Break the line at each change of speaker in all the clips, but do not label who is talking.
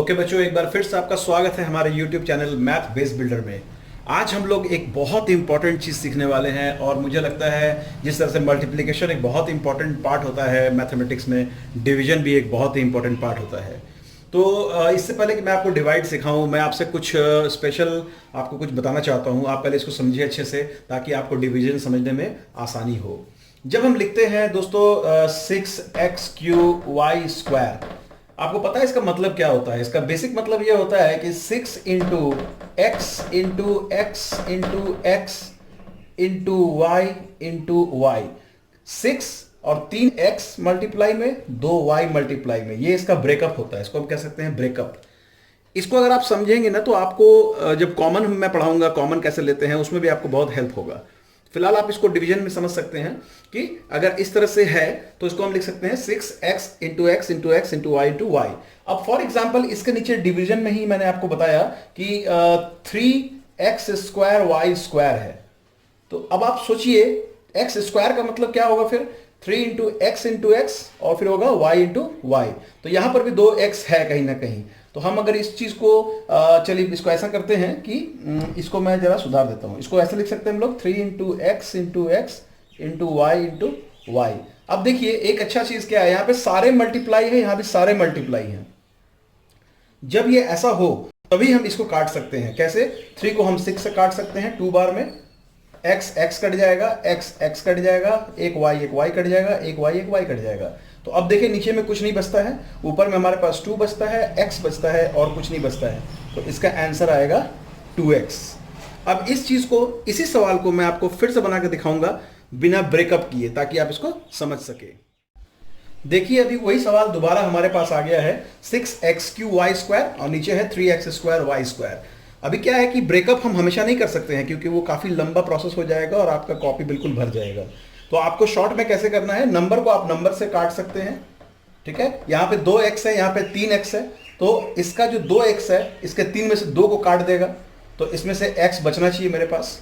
Okay बच्चों, एक बार फिर से आपका स्वागत है हमारे YouTube channel math base builder में। आज हम लोग एक बहुत इंपॉर्टेंट चीज़ सीखने वाले हैं और मुझे लगता है जिस तरह से मल्टीप्लिकेशन एक बहुत इंपॉर्टेंट पार्ट होता है मैथमेटिक्स में, डिवीजन भी एक बहुत ही इंपॉर्टेंट पार्ट होता है। तो इससे पहले कि मैं आपको डिवाइड सिखाऊं, मैं आपसे कुछ स्पेशल आपको कुछ बताना चाहता हूं। आप पहले इसको समझिए अच्छे से ताकि आपको डिवीजन समझने में आसानी हो। जब हम लिखते हैं दोस्तों 6x³ आपको पता है इसका मतलब क्या होता है? इसका बेसिक मतलब यह होता है कि 6 into x into x into x into y into y. 6 और 3x मल्टीप्लाई में 2y मल्टीप्लाई में, ये इसका ब्रेकअप होता है। इसको हम कह सकते हैं ब्रेकअप। इसको अगर आप समझेंगे ना तो आपको जब कॉमन मैं पढ़ाऊंगा कॉमन कैसे लेते हैं उसमें भी आपको बहुत हेल्प होगा। फिलहाल आप इसको डिवीजन में समझ सकते हैं कि अगर इस तरह से है तो इसको हम लिख सकते हैं 6x into x into x into y into y. अब फॉर एग्जाम्पल इसके नीचे डिवीजन में ही मैंने आपको बताया कि 3x² y² है। तो अब आप सोचिए x² का मतलब क्या होगा? फिर 3 इंटू एक्स और फिर होगा y इंटू वाई। तो यहां पर भी 2x है कहीं ना कहीं। तो हम अगर इस चीज को चलिए इसको ऐसा करते हैं कि इसको मैं जरा सुधार देता हूं। इसको ऐसे लिख सकते हैं हम लोग 3 into x into y into y. अब देखिए एक अच्छा चीज क्या है, यहां पे सारे मल्टीप्लाई है, यहां पे सारे मल्टीप्लाई हैं। जब ये ऐसा हो तभी हम इसको काट सकते हैं। कैसे? 3 को हम 6 से काट सकते हैं 2 बार में। x कट जाएगा, x कट जाएगा, एक y कट जाएगा, एक y कट जाएगा। तो अब देखिए नीचे में कुछ नहीं बचता है, ऊपर में हमारे पास 2 बचता है, x बचता है और कुछ नहीं बचता है। तो इसका आंसर आएगा 2x। अब इस चीज को, इसी सवाल को मैं आपको फिर से बना के दिखाऊंगा बिना ब्रेकअप किए ताकि आप इसको समझ सके। देखिए अभी वही सवाल दोबारा हमारे पास आ गया है 6x³ और नीचे है 3x²y²। अभी क्या है कि ब्रेकअप हम हमेशा नहीं कर सकते हैं क्योंकि वो काफी लंबा प्रोसेस हो जाएगा और आपका कॉपी बिल्कुल भर जाएगा। तो आपको शॉर्ट में कैसे करना है, नंबर को आप नंबर से काट सकते हैं। ठीक है, यहाँ पे 2x है, यहाँ पे 3x है। तो इसका जो 2x है इसके 3 में से 2 को काट देगा तो इसमें से x बचना चाहिए मेरे पास।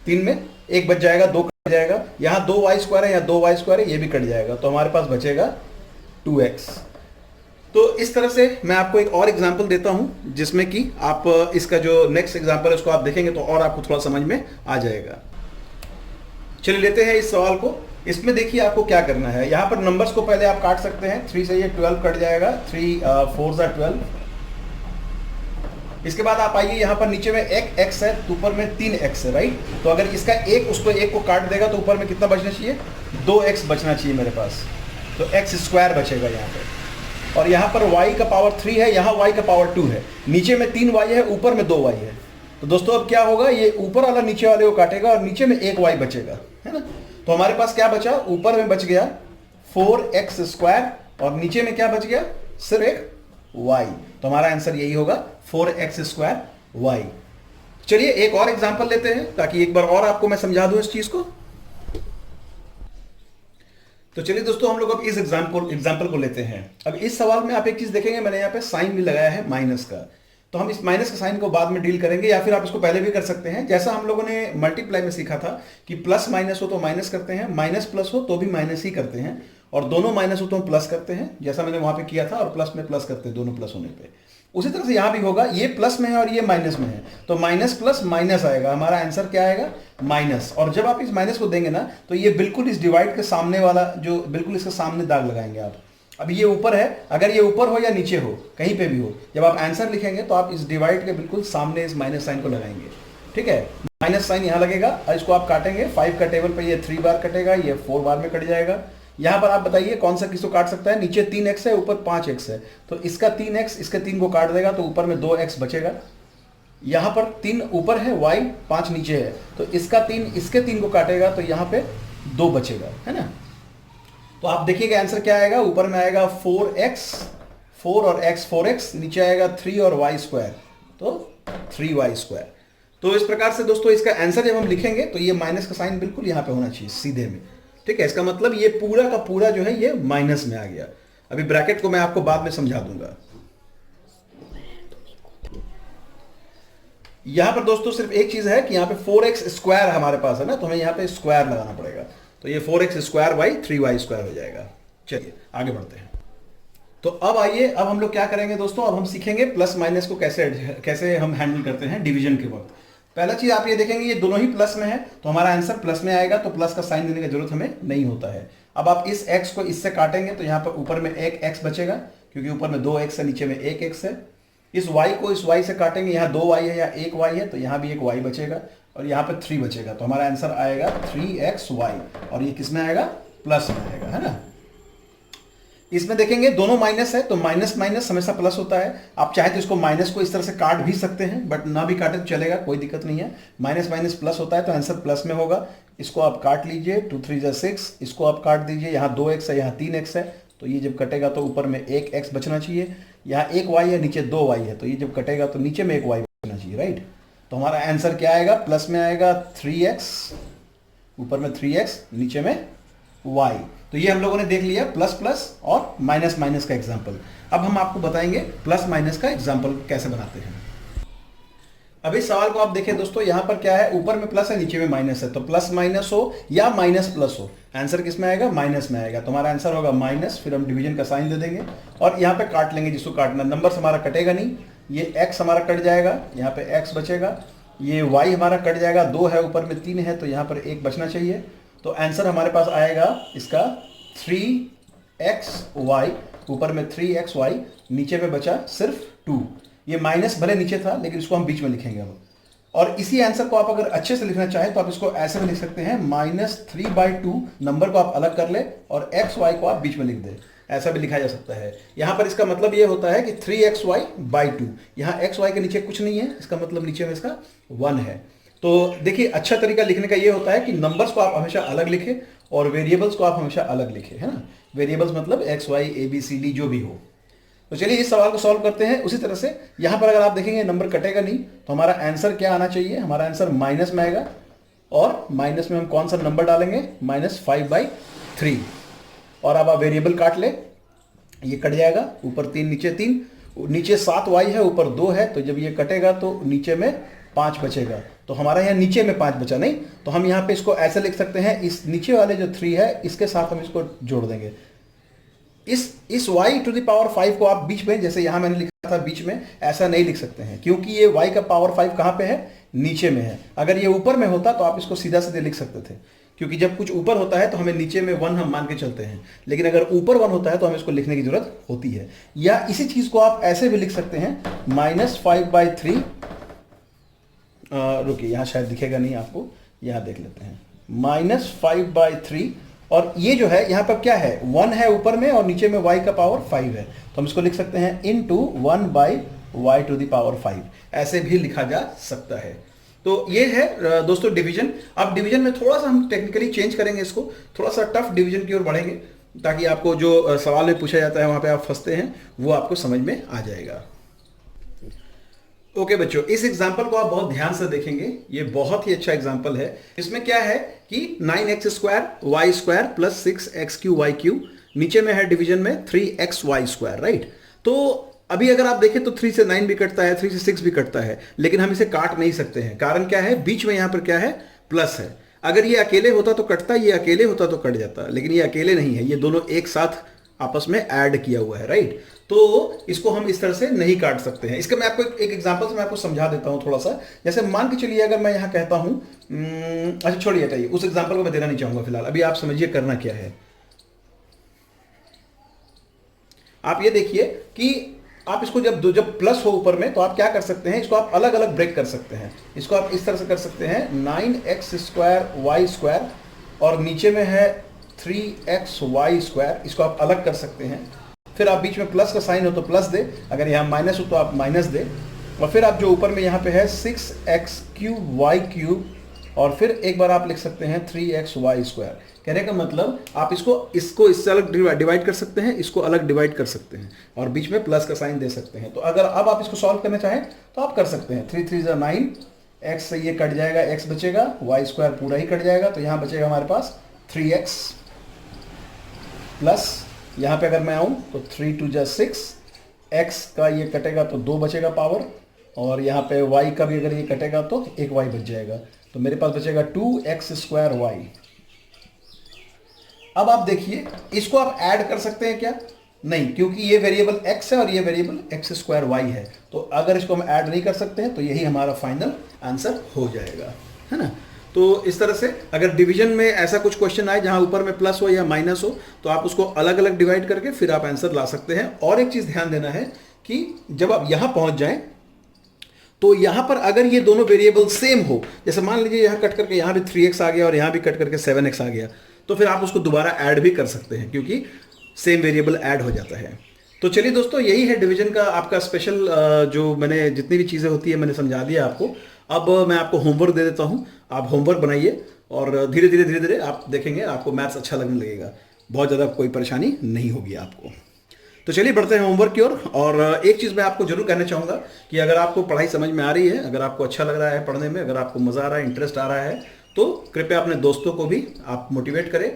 3 में 1 बच जाएगा, 2 कट जाएगा। यहाँ 2y² है, यहाँ 2y² है, ये भी कट जाएगा। तो हमारे पास बचेगा 2x। तो इस तरह से मैं आपको एक और एग्जांपल देता हूं जिसमें कि आप इसका जो नेक्स्ट एग्जांपल है उसको आप देखेंगे तो और आपको थोड़ा समझ में आ जाएगा। चलिए लेते हैं इस सवाल को। इसमें देखिए आपको क्या करना है, यहां पर नंबर्स को पहले आप काट सकते हैं। 3 से ये 12 कट जाएगा, 3 4 ज़ा 12। इसके बाद आप आइए यहाँ पर नीचे में एक x है तो ऊपर में 3x है, राइट। तो अगर इसका एक उसको एक को काट देगा तो ऊपर में कितना बचना चाहिए? 2x बचना चाहिए मेरे पास। तो x² बचेगा यहाँ पे। और यहाँ पर y का पावर 3 है, यहाँ y का पावर 2 है। नीचे में 3y है, ऊपर में 2y है। तो दोस्तों अब क्या होगा, ये ऊपर वाला नीचे वाले को काटेगा और नीचे में एक y बचेगा, है ना। तो हमारे पास क्या बचा? ऊपर में बच गया 4x² और नीचे में क्या बच गया? सिर्फ एक y। तो हमारा आंसर यही होगा 4x² y। चलिए एक और एग्जांपल लेते हैं ताकि एक बार और आपको मैं समझा दूं इस चीज को। तो चलिए दोस्तों हम लोग अब इस एग्जाम्पल को लेते हैं। अब इस सवाल में आप एक चीज देखेंगे, मैंने यहाँ पे साइन भी लगाया है माइनस का। तो हम इस माइनस के साइन को बाद में डील करेंगे या फिर आप इसको पहले भी कर सकते हैं। जैसा हम लोगों ने मल्टीप्लाई में सीखा था कि प्लस माइनस हो तो माइनस करते हैं, माइनस प्लस हो तो भी माइनस ही करते हैं, और दोनों माइनस हो तो हम प्लस करते हैं, जैसा मैंने वहां पे किया था, और प्लस में प्लस करते हैं दोनों प्लस होने पे। उसी तरह से यहां भी होगा, ये प्लस में है और ये माइनस में है तो माइनस प्लस माइनस आएगा। हमारा आंसर क्या आएगा? माइनस। और जब आप इस माइनस को देंगे ना तो ये बिल्कुल इस डिवाइड के सामने वाला, जो बिल्कुल इसके सामने दाग लगाएंगे आप। अब ये ऊपर है, अगर ये ऊपर हो या नीचे हो, कहीं पे भी हो, जब आप आंसर लिखेंगे तो आप इस डिवाइड के बिल्कुल सामने इस माइनस साइन को लगाएंगे। ठीक है, माइनस साइन यहाँ लगेगा और इसको आप काटेंगे। 5 का टेबल पे ये 3 बार कटेगा, ये 4 बार में कट जाएगा। यहाँ पर आप बताइए कौन सा किसको काट सकता है? नीचे 3x है, ऊपर 5x है। तो इसका 3x इसके 3 को काट देगा तो ऊपर में 2x बचेगा। यहाँ पर 3 ऊपर है, y 5 नीचे है, तो इसका 3 इसके 3 को काटेगा तो यहाँ पे 2 बचेगा, है ना। तो आप देखिएगा आंसर क्या आएगा। ऊपर में आएगा 4x, 4 और x 4x, नीचे आएगा 3 और y², तो 3y²। तो इस प्रकार से दोस्तों इसका आंसर जब हम लिखेंगे तो ये माइनस का साइन बिल्कुल यहाँ पे होना चाहिए सीधे में। ठीक है, इसका मतलब ये पूरा का पूरा जो है ये माइनस में आ गया। अभी ब्रैकेट को मैं आपको बाद में समझा दूंगा। यहां पर दोस्तों सिर्फ एक चीज है कि यहाँ पे 4x² हमारे पास है ना, तो हमें यहाँ पे स्क्वायर लगाना पड़ेगा। तो ये 4x² y 3y² हो जाएगा। चलिए आगे बढ़ते हैं। तो अब आइए, अब हम लोग क्या करेंगे दोस्तों, अब हम सीखेंगे प्लस माइनस को कैसे कैसे हम हैंडल करते हैं डिवीजन के वक्त। पहला चीज आप ये देखेंगे, ये दोनों ही प्लस में है तो हमारा आंसर प्लस में आएगा, तो प्लस का साइन देने की जरूरत हमें नहीं होता है। अब आप इस x को इससे काटेंगे तो यहाँ पर ऊपर में एक x बचेगा, क्योंकि ऊपर में 2x है, नीचे में एक x है। इस y को इस y से काटेंगे, यहाँ 2y है या एक y है, तो यहाँ भी एक y बचेगा और यहाँ पे 3 बचेगा, तो हमारा आंसर आएगा 3xy, और ये किस में आएगा, प्लस में आएगा, है ना। इसमें देखेंगे दोनों माइनस है, तो माइनस माइनस हमेशा प्लस होता है। आप चाहे तो इसको माइनस को इस तरह से काट भी सकते हैं, बट ना भी काटे तो चलेगा, कोई दिक्कत नहीं है। माइनस माइनस प्लस होता है तो आंसर प्लस में होगा। इसको आप काट लीजिए, 2 3 जा 6, इसको आप काट दीजिए, यहाँ 2x है, यहाँ 3x है, तो ये जब कटेगा तो ऊपर में एक x बचना चाहिए, यहाँ एक y है, नीचे 2y है, तो ये जब कटेगा तो नीचे में एक y बचना चाहिए, राइट। तो हमारा आंसर क्या आएगा, प्लस में आएगा 3x, ऊपर में 3x, नीचे में y। तो ये हम लोगों ने देख लिया प्लस प्लस और माइनस माइनस का एग्जाम्पल। अब हम आपको बताएंगे प्लस माइनस का एग्जाम्पल कैसे बनाते हैं। अब इस सवाल को आप देखें दोस्तों, यहां पर क्या है, ऊपर में प्लस है, नीचे में माइनस है, तो प्लस माइनस हो या माइनस प्लस हो, आंसर किस में आएगा, माइनस में आएगा। तो हमारा आंसर होगा माइनस, फिर हम डिवीजन का साइन दे देंगे और यहाँ पे काट लेंगे जिसको काटना। नंबर हमारा कटेगा नहीं, ये x हमारा कट जाएगा, यहाँ पे x बचेगा, ये y हमारा कट जाएगा, 2 है, ऊपर में 3 है, तो यहाँ पर 1 बचना चाहिए। तो आंसर हमारे पास आएगा इसका 3xy, ऊपर में 3xy, नीचे में बचा सिर्फ 2। ये माइनस भले नीचे था लेकिन इसको हम बीच में लिखेंगे अब। और इसी आंसर को आप अगर अच्छे से लिखना चाहें तो आप इसको ऐसे में लिख सकते हैं, -3/2 नंबर को आप अलग कर ले और xy को आप बीच में लिख दें, ऐसा भी लिखा जा सकता है। यहां पर इसका मतलब ये होता है कि 3xy/2, यहाँ xy के नीचे कुछ नहीं है, इसका मतलब नीचे में इसका 1 है। तो देखिए, अच्छा तरीका लिखने का ये होता है कि नंबर्स को आप हमेशा अलग लिखें और वेरिएबल्स को आप हमेशा अलग लिखें, है ना। वेरिएबल्स मतलब x, y, a, b, c, d जो भी हो। तो चलिए इस सवाल को सॉल्व करते हैं। उसी तरह से यहाँ पर अगर आप देखेंगे नंबर कटेगा नहीं, तो हमारा आंसर क्या आना चाहिए, हमारा आंसर माइनस में आएगा, और माइनस में हम कौन सा नंबर डालेंगे, -5/3। और अब आप वेरिएबल काट ले, ये कट जाएगा, ऊपर 3 नीचे 3, नीचे 7y है, ऊपर 2 है, तो जब ये कटेगा तो नीचे में 5 बचेगा। तो हमारा यहाँ नीचे में 5 बचा नहीं, तो हम यहाँ पे इसको ऐसे लिख सकते हैं, इस नीचे वाले जो 3 है इसके साथ हम इसको जोड़ देंगे। इस y⁵ को आप बीच में, जैसे यहाँ मैंने लिखा था बीच में, ऐसा नहीं लिख सकते हैं, क्योंकि ये y⁵ कहाँ पे है, नीचे में है। अगर ये ऊपर में होता तो आप इसको सीधा सीधे लिख सकते थे, क्योंकि जब कुछ ऊपर होता है तो हमें नीचे में 1 हम मान के चलते हैं, लेकिन अगर ऊपर 1 होता है तो हमें इसको लिखने की जरूरत होती है। या इसी चीज को आप ऐसे भी लिख सकते हैं, -5/3, रुकिए यहाँ शायद दिखेगा नहीं आपको, यहाँ देख लेते हैं, -5/3, और ये जो है यहाँ पर क्या है, 1 है ऊपर में और नीचे में y⁵ है, तो हम इसको लिख सकते हैं into 1/y⁵, ऐसे भी लिखा जा सकता है। तो ये है दोस्तों डिवीजन। अब डिवीजन में थोड़ा सा हम टेक्निकली चेंज करेंगे, इसको थोड़ा सा टफ डिवीजन की ओर बढ़ेंगे, ताकि आपको जो सवाल में पूछा जाता है वहाँ पे आप फंसते हैं वो आपको समझ में आ जाएगा। ओके बच्चों, इस एग्जाम्पल को आप बहुत ध्यान से देखेंगे, ये बहुत ही अच्छा एग्जाम्पल है। इसमें क्या है कि 9x² y² + 6x³ y³, नीचे में है डिवीजन में 3xy², राइट। तो अभी अगर आप देखें तो 3 से 9 भी कटता है, 3 से 6 भी कटता है, लेकिन हम इसे काट नहीं सकते हैं। कारण क्या है, बीच में यहाँ पर क्या है, प्लस है। अगर ये अकेले होता तो कटता, ये अकेले होता तो कट जाता, लेकिन ये अकेले नहीं है, ये दोनों एक साथ आपस में ऐड किया हुआ है, राइट। तो इसको हम इस तरह से नहीं काट सकते हैं। इसका मैं आपको एक एग्जांपल से मैं आपको समझा देता हूं थोड़ा सा। जैसे मान के चलिए, अगर मैं यहाँ कहता हूं, अच्छा छोड़िए हटाइए, उस एग्जांपल को मैं देना नहीं चाहूंगा फिलहाल, अभी आप समझिए करना क्या है। आप ये देखिए कि आप इसको जब प्लस हो ऊपर में, तो आप क्या कर सकते हैं, इसको आप अलग अलग ब्रेक कर सकते हैं। इसको आप इस तरह से कर सकते हैं, 9x² y², और नीचे में है 3xy², इसको आप अलग कर सकते हैं। फिर आप बीच में प्लस का साइन हो तो प्लस दे, अगर यहाँ माइनस हो तो आप माइनस दे, और फिर आप जो ऊपर में यहाँ पे है 6x³ y³, और फिर एक बार आप लिख सकते हैं 3xy²। कहने का मतलब आप इसको इससे अलग डिवाइड कर सकते हैं, इसको अलग डिवाइड कर सकते हैं, और बीच में प्लस का साइन दे सकते हैं। तो अगर अब आप इसको सॉल्व करना चाहें तो आप कर सकते हैं। 3 3 = 9, x से ये कट जाएगा, x बचेगा, y² पूरा ही कट जाएगा, तो यहाँ बचेगा हमारे पास 3x, प्लस यहाँ पे अगर मैं आऊँ तो 3 2 = 6, x का ये कटेगा तो 2 बचेगा पावर, और यहाँ पे y का भी अगर ये कटेगा तो एक y बच जाएगा, तो मेरे पास बचेगा 2x² y। अब आप देखिए, इसको आप ऐड कर सकते हैं क्या, नहीं, क्योंकि ये वेरिएबल x है और ये वेरिएबल x स्क्वायर y है, तो अगर इसको हम ऐड नहीं कर सकते हैं तो यही हमारा फाइनल आंसर हो जाएगा, है ना। तो इस तरह से अगर डिवीजन में ऐसा कुछ क्वेश्चन आए जहां ऊपर में प्लस हो या माइनस हो, तो आप उसको अलग अलग डिवाइड करके फिर आप आंसर ला सकते हैं। और एक चीज ध्यान देना है कि जब आप यहां पहुंच जाएं तो यहां पर अगर ये दोनों वेरिएबल सेम हो, जैसे मान लीजिए यहां कट करके यहां भी 3x आ गया और यहां भी कट करके 7x आ गया, तो फिर आप उसको दोबारा ऐड भी कर सकते हैं क्योंकि सेम वेरिएबल ऐड हो जाता है। तो चलिए दोस्तों, यही है डिवीजन का आपका स्पेशल, जो मैंने जितनी भी चीज़ें होती है मैंने समझा दिया आपको। अब मैं आपको होमवर्क दे देता हूं, आप होमवर्क बनाइए और धीरे धीरे आप देखेंगे आपको मैथ्स अच्छा लगने लगेगा, बहुत ज़्यादा कोई परेशानी नहीं होगी आपको। तो चलिए बढ़ते हैं होमवर्क की ओर। और एक चीज़ मैं आपको जरूर कहना चाहूँगा कि अगर आपको पढ़ाई समझ में आ रही है, अगर आपको अच्छा लग रहा है पढ़ने में, अगर आपको मज़ा आ रहा है, इंटरेस्ट आ रहा है, तो कृपया अपने दोस्तों को भी आप मोटिवेट करें,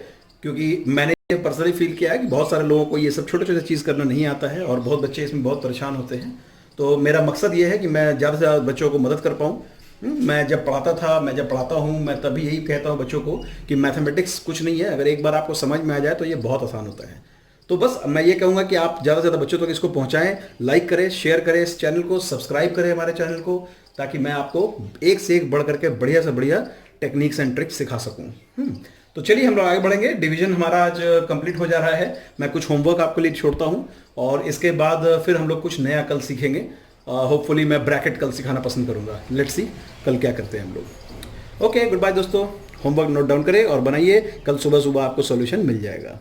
क्योंकि मैंने पर्सनली फील किया है कि बहुत सारे लोगों को ये सब छोटे छोटे चीज़ करना नहीं आता है और बहुत बच्चे इसमें बहुत परेशान होते हैं। तो मेरा मकसद ये है कि मैं ज़्यादा से ज़्यादा बच्चों को मदद कर पाऊँ। मैं जब पढ़ाता था, मैं जब पढ़ाता हूँ, मैं तभी यही कहता हूँ बच्चों को कि मैथमेटिक्स कुछ नहीं है, अगर एक बार आपको समझ में आ जाए तो ये बहुत आसान होता है। तो बस मैं ये कहूँगा कि आप ज़्यादा से ज़्यादा बच्चों तक इसको पहुँचाएं, लाइक करें, शेयर करें, इस चैनल को सब्सक्राइब करें हमारे चैनल को, ताकि मैं आपको एक से एक बढ़ करके बढ़िया से बढ़िया टेक्निक्स एंड ट्रिक्स सिखा सकूँ। तो चलिए हम लोग आगे बढ़ेंगे। डिवीजन हमारा आज कंप्लीट हो जा रहा है। मैं कुछ होमवर्क आपके लिए छोड़ता हूँ और इसके बाद फिर हम लोग कुछ नया कल सीखेंगे। होपफुली मैं ब्रैकेट कल सिखाना पसंद करूँगा। लेट्स सी कल क्या करते हैं हम लोग। ओके, गुड बाय दोस्तों। होमवर्क नोट डाउन करें और बनाइए, कल सुबह सुबह आपको सॉल्यूशन मिल जाएगा।